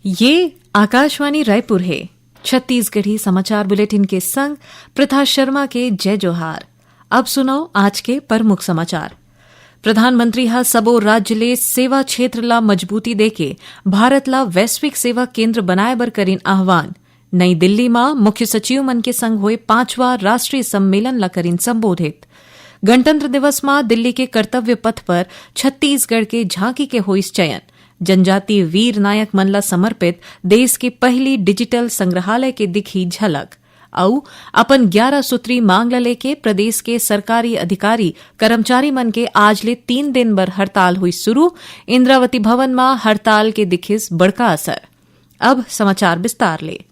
ये आकाशवाणी रायपुर है। छत्तीसगढ़ी समाचार बुलेटिन के संग प्रथा शर्मा के जय जोहार। अब सुनो आज के प्रमुख समाचार। प्रधानमंत्री हा सबो राज्य ले सेवा क्षेत्र ला मजबूती देके भारत ला वैश्विक सेवा केंद्र बनाए बर करीन आह्वान। नई दिल्ली में मुख्य सचिव मन के संग हुए 5वां राष्ट्रीय सम्मेलन ला करीन संबोधित। गणतंत्र दिवस में दिल्ली के कर्तव्य पथ पर छत्तीसगढ़ के झांकी के होइस चयन। जनजातीय वीर नायक मन ला समर्पित देश की पहली डिजिटल संग्रहालय के दिखी झलक। औ अपन 11 सूत्री मांग ला लेके प्रदेश के सरकारी अधिकारी कर्मचारी मन के आज ले 3 दिन बर हड़ताल हुई शुरू। इंद्रावती भवन में हड़ताल के दिखिस बड़का असर। अब समाचार विस्तार ले।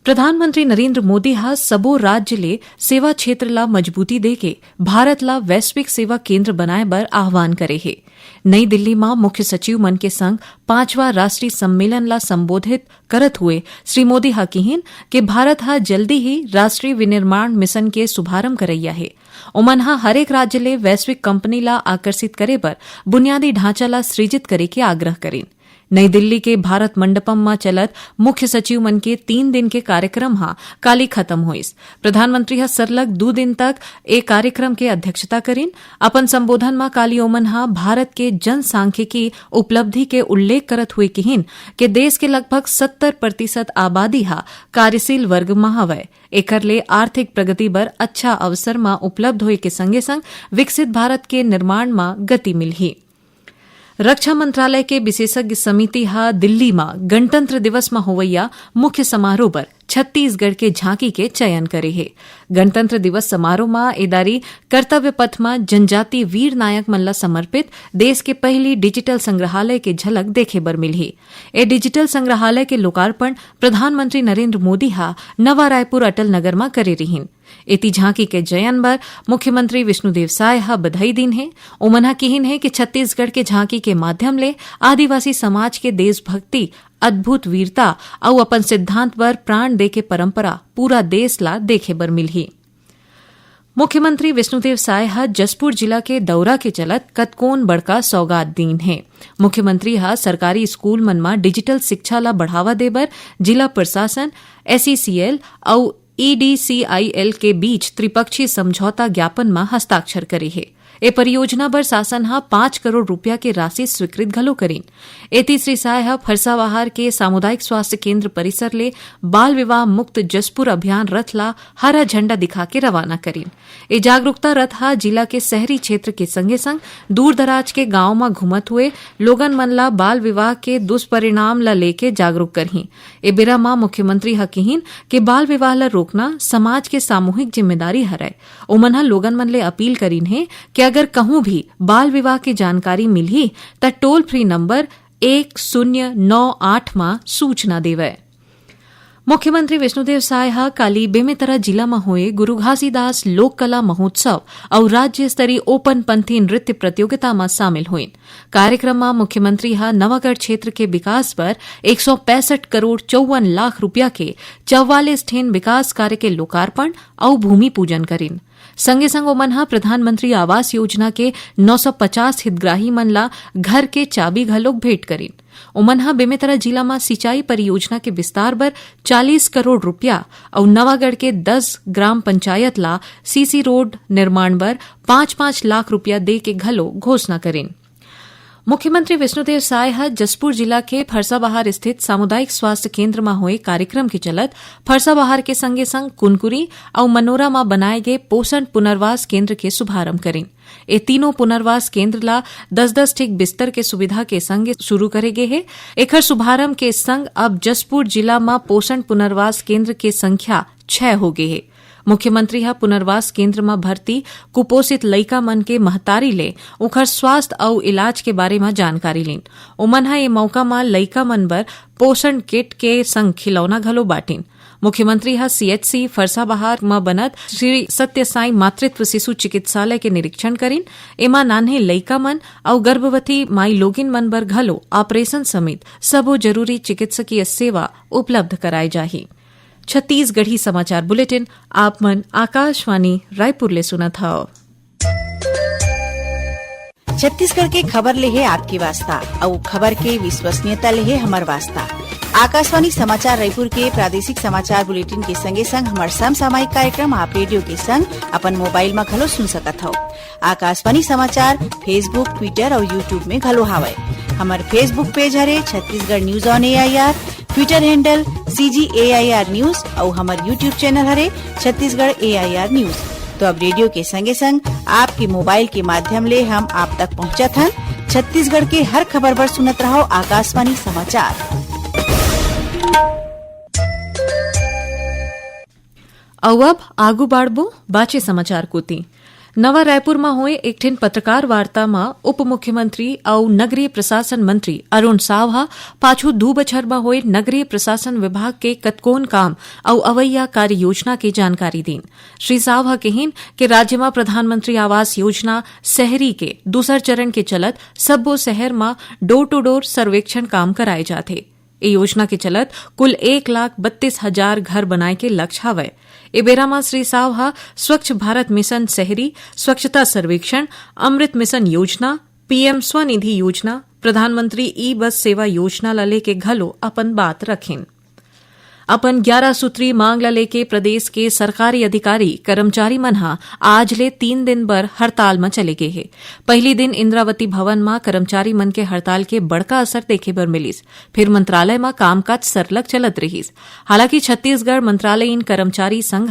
प्रधानमंत्री नरेंद्र मोदी हा सबो राज्य ले सेवा क्षेत्र ला मजबूती देके भारत ला वैश्विक सेवा केंद्र बनाए बर आह्वान करे है। नई दिल्ली में मुख्य सचिव मन के संग 5वां राष्ट्रीय सम्मेलन ला संबोधित करत हुए श्री मोदी हा कहिन कि भारत हा जल्दी ही राष्ट्रीय विनिर्माण मिशन के शुभारंभ करैया है। ओमन हा हरेक राज्य ले वैश्विक कंपनी ला आकर्षित करे बर बुनियादी ढांचा ला सृजित करे के आग्रह करेन। नई दिल्ली के भारत मंडपम में चलत मुख्य सचिव मन के 3 दिन के कार्यक्रम हा काली खत्म होइस। प्रधानमंत्री हा सरलग 2 दिन तक एक कार्यक्रम के अध्यक्षता करीन। अपन संबोधन में काली ओमन हा भारत के जनसांख्यिकी उपलब्धि के उल्लेख करत हुए कहिन कि देश के लगभग 70% आबादी हा कार्यशील वर्ग में हवय। एकर ले आर्थिक प्रगति बर अच्छा अवसर में उपलब्ध होए के संगे संग विकसित भारत के निर्माण में गति मिलही। रक्षा मंत्रालय के विशेषज्ञ समिति हा दिल्ली में गणतंत्र दिवस में होवैया मुख्य समारोह पर छत्तीसगढ़ के झांकी के चयन करे है। गणतंत्र दिवस समारोह में एदारी कर्तव्य पथ में जनजातीय वीर नायक मन ला समर्पित देश के पहली डिजिटल संग्रहालय के झलक देखे बर मिलही। ए डिजिटल संग्रहालय के लोकार्पण प्रधानमंत्री नरेंद्र मोदी हा नवा रायपुर अटल नगर में करे रहीन। इति झांकी के जयन बर मुख्यमंत्री विष्णुदेव साय हा बधाई दिन है। ओमन कहिन है कि छत्तीसगढ़ के झांकी के माध्यम ले आदिवासी समाज के देशभक्ति, अद्भुत वीरता और अपन सिद्धांत पर प्राण देके परंपरा पूरा देश ला देखे बर मिलही। मुख्यमंत्री विष्णुदेव साय हा जसपुर जिला के दौरा के चलत कतकोन बड़का सौगात दीन है। मुख्यमंत्री हा सरकारी स्कूल मन में डिजिटल शिक्षा ला बढ़ावा देबर जिला प्रशासन, SECL और EDCIL के बीच त्रिपक्षीय समझौता ज्ञापन में हस्ताक्षर करे है। ए परियोजना बर शासन हा 5 करोड़ रुपया के राशि स्वीकृत घलो करीन। एति श्री साय हा फरसाबहार के सामुदायिक स्वास्थ्य केंद्र परिसर ले बाल विवाह मुक्त जसपुर अभियान रथ ला हरा झंडा दिखा के रवाना करीन। ए जागरूकता रथ हा जिला के शहरी क्षेत्र के संगे संग दूर दराज के गांव में घुमत हुए लोगन मन ला बाल विवाह के दुष्परिणाम ला लेके जागरूक करही। ए बेरा मां मुख्यमंत्री हा कहिन कि बाल विवाह ला रोकना समाज के सामूहिक जिम्मेदारी हरय। ओमन हा लोगन मन ले अपील करीन है कि अगर कहूं भी बाल विवाह की जानकारी मिलही त टोल फ्री नंबर 1098 में सूचना देवे। मुख्यमंत्री विष्णुदेव साय हा काली बेमेतरा जिला में हुए गुरु घासीदास लोक कला महोत्सव और राज्य स्तरीय ओपन पंथी नृत्य प्रतियोगिता में शामिल हुए। कार्यक्रम में मुख्यमंत्री हा नवागढ़ क्षेत्र के विकास पर 165 करोड़ 54 लाख रुपया के 44 ठेन विकास कार्य के लोकार्पण और भूमि पूजन करीन। संगे संग ओमन हा प्रधानमंत्री आवास योजना के 950 हितग्राही मन ला घर के चाबी घलोक भेंट करीन। ओमन हा बेमेतरा जिला में सिंचाई परियोजना के विस्तार बर 40 करोड़ रुपया और नवागढ़ के 10 ग्राम पंचायत ला सीसी रोड निर्माण बर 5-5 लाख रुपया दे के घलो घोषणा करेन। मुख्यमंत्री विष्णुदेव साय हा जसपुर जिला के फरसाबहार स्थित सामुदायिक स्वास्थ्य केंद्र में हुए कार्यक्रम के चलत फरसाबहार के संगे संग कुनकुरी और मनोरा में बनाए गए पोषण पुनर्वास केंद्र के शुभारंभ करें। ये तीनों पुनर्वास केंद्र ला 10-10 ठीक बिस्तर के सुविधा के संग शुरू करे गए है। एकर शुभारंभ के संग अब जसपुर जिला में पोषण पुनर्वास केंद्र के संख्या 6 हो गई है। मुख्यमंत्री हा पुनर्वास केंद्र में भर्ती कुपोषित लइका मन के महतारी ले उखर स्वास्थ्य और इलाज के बारे में जानकारी लीन। ओमन हा ये मौका में लइका मन बर पोषण किट के संग खिलौना घलो बांटिन। मुख्यमंत्री हा CHC फरसाबहार में बनत श्री सत्य साई मातृत्व शिशु चिकित्सालय के निरीक्षण करीन। एमा नान्हे लइका मन और गर्भवती माई लोगिन मन बर घलो ऑपरेशन समेत सबो जरूरी चिकित्सकीय सेवा उपलब्ध कराई जाही। छत्तीसगढ़ी समाचार बुलेटिन आप मन आकाशवाणी रायपुर ले सुनत हव। छत्तीसगढ़ के खबर ले है आपकी वास्ता और खबर के विश्वसनीयता ले है हमार वास्ता। आकाशवाणी समाचार रायपुर के प्रादेशिक समाचार बुलेटिन के संगे संग हमार समसामयिक कार्यक्रम आप रेडियो के संग अपन मोबाइल में घलो सुन सकत हो। आकाशवाणी समाचार फेसबुक, ट्विटर और यूट्यूब में घलो हावय। हमार फेसबुक पेज हरे Chhattisgarh news on AIR, Twitter handle CGAIR news और हमार यूट्यूब चैनल हरे छत्तीसगढ़ AIR न्यूज। तो अब रेडियो के संगे संग आपके मोबाइल के माध्यम ले हम आप तक पहुंचत हन। छत्तीसगढ़ के हर खबर पर सुनत रहो आकाशवाणी समाचार। अब आगू बाढ़बो बाचे समाचार कोती। नवा रायपुर में हुए एक ठिन पत्रकार वार्ता में उप मुख्यमंत्री और नगरीय प्रशासन मंत्री अरुण साव पाछू 2 बछर में हुए नगरीय प्रशासन विभाग के कतकोन काम और अवैया कार्य योजना की जानकारी दीन। श्री साव कहिन कि राज्य में प्रधानमंत्री आवास योजना शहरी के दूसर चरण के चलत सब्बो शहर में डोर टू डोर सर्वेक्षण काम कराए जाते। ए योजना के चलत कुल 1,32,000 घर बनाए के लक्ष्य हवय। ए बेरा में श्री साव स्वच्छ भारत मिशन शहरी, स्वच्छता सर्वेक्षण, अमृत मिशन योजना, PM स्वनिधि योजना, प्रधानमंत्री ई बस सेवा योजना ला लेके घलो अपन बात रखें। अपन 11 सूत्री मांग ला लेके प्रदेश के सरकारी अधिकारी कर्मचारी मन आज ले 3 दिन बर हड़ताल में चले गए है। पहली दिन इंद्रावती भवन में कर्मचारी मन के हड़ताल के बड़का असर देखे बर मिलिस। फिर मंत्रालय में कामकाज सरलग चलत रहिस। हालांकि छत्तीसगढ़ मंत्रालयीन कर्मचारी संघ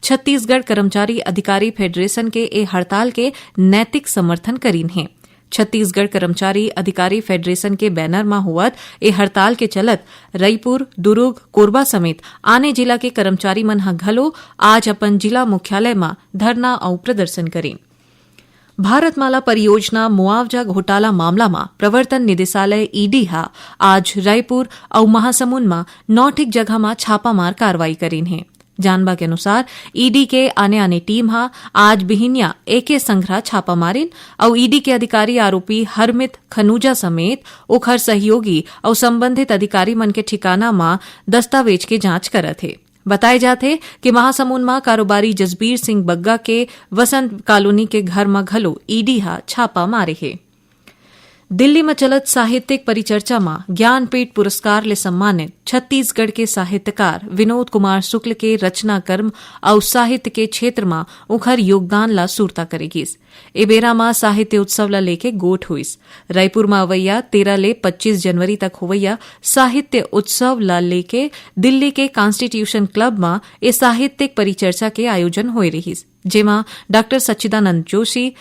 छत्तीसगढ़ कर्मचारी अधिकारी फेडरेशन के ए हड़ताल के नैतिक समर्थन करीन है। छत्तीसगढ़ कर्मचारी अधिकारी फेडरेशन के बैनर में हुआ ए हड़ताल के चलत रायपुर, दुर्ग, कोरबा समेत आने जिला के कर्मचारी मन घलो आज अपन जिला मुख्यालय में धरना और प्रदर्शन करें। भारतमाला परियोजना मुआवजा घोटाला मामला में प्रवर्तन निदेशालय ED आज रायपुर और महासमुंद में 9 ठीक जगह में छापामार कार्रवाई करीन है। जानबा के अनुसार ED के आने टीम आज बिहिनिया एके संग्रह छापा मारिन और ED के अधिकारी आरोपी हरमित खनूजा समेत ओखर सहयोगी और संबंधित अधिकारी मन के ठिकाना में दस्तावेज के जांच करत है। बताए जाते कि महासमुंद में कारोबारी जसबीर सिंह बग्गा के वसंत कॉलोनी के घर में घलो ED छापा मारे है। दिल्ली में चलत साहित्यिक परिचर्चा में ज्ञानपीठ पुरस्कार ले सम्मानित छत्तीसगढ़ के साहित्यकार विनोद कुमार शुक्ल के रचना कर्म और साहित्य के क्षेत्र में उखर योगदान ला सुरता करेगीस। ए बेरा में साहित्य उत्सव ला लेके गोठ हुईस। रायपुर में अवैया 13 ले 25 जनवरी तक होवैया साहित्य उत्सव ला लेके दिल्ली के कॉन्स्टिट्यूशन क्लब में ए साहित्यिक परिचर्चा के आयोजन होए रहीस, जेमा डॉ सच्चिदानंद जोशी,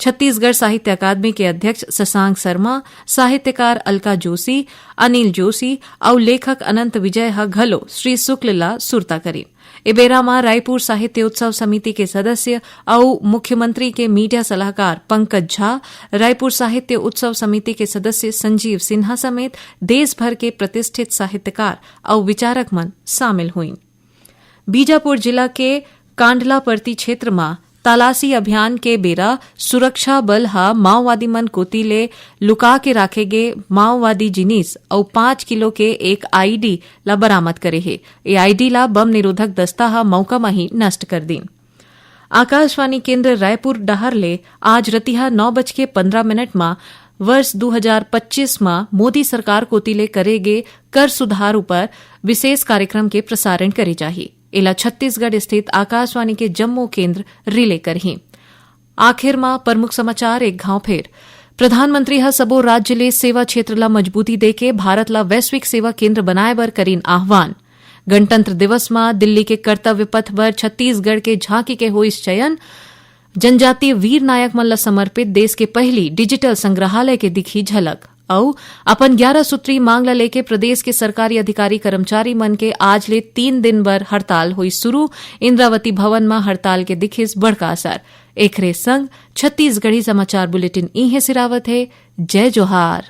छत्तीसगढ़ साहित्य अकादमी के अध्यक्ष शशांक शर्मा, साहित्यकार अलका जोशी, अनिल जोशी और लेखक अनंत विजय घलो श्री शुक्ल ला सुरता करीन। इबेरा में रायपुर साहित्य उत्सव समिति के सदस्य और मुख्यमंत्री के मीडिया सलाहकार पंकज झा, रायपुर साहित्य उत्सव समिति के सदस्य संजीव सिन्हा समेत देश भर के प्रतिष्ठित साहित्यकार और विचारक मन शामिल हुई। बीजापुर जिला के कांडला परती क्षेत्र में तलाशी अभियान के बेरा सुरक्षा बल माओवादी मन कोती ले लुका के राखे गे माओवादी जिनिस और 5 किलो के एक IED ला बरामद करे है। ये IED ला बम निरोधक दस्ता मौका में ही नष्ट कर दीन। आकाशवाणी केंद्र रायपुर डहर ले आज रतिहा 9:15 में वर्ष 2025 में मोदी सरकार कोती ले करे गे कर सुधार पर विशेष कार्यक्रम के प्रसारण करे चाहिए। इला छत्तीसगढ़ स्थित आकाशवाणी के जम्मू केंद्र रिले करही। आखिर में प्रमुख समाचार एक घाव फेर। प्रधानमंत्री सबो राज्य ले सेवा क्षेत्र ला मजबूती देके भारत ला वैश्विक सेवा केंद्र बनाए बर करीन आह्वान। गणतंत्र दिवस में दिल्ली के कर्तव्य पथ पर छत्तीसगढ़ के झांकी के होइस चयन। जनजातीय वीर नायक मन ला समर्पित देश के पहली डिजिटल संग्रहालय के दिखी झलक। और अपन 11 सूत्री मांग ला लेके प्रदेश के सरकारी अधिकारी कर्मचारी मन के आज ले 3 दिन बर हड़ताल हुई शुरू। इंद्रावती भवन में हड़ताल के दिखिस बड़का असर। एकरे संग छत्तीसगढ़ी समाचार बुलेटिन इहे सिरावत है। जय जोहार।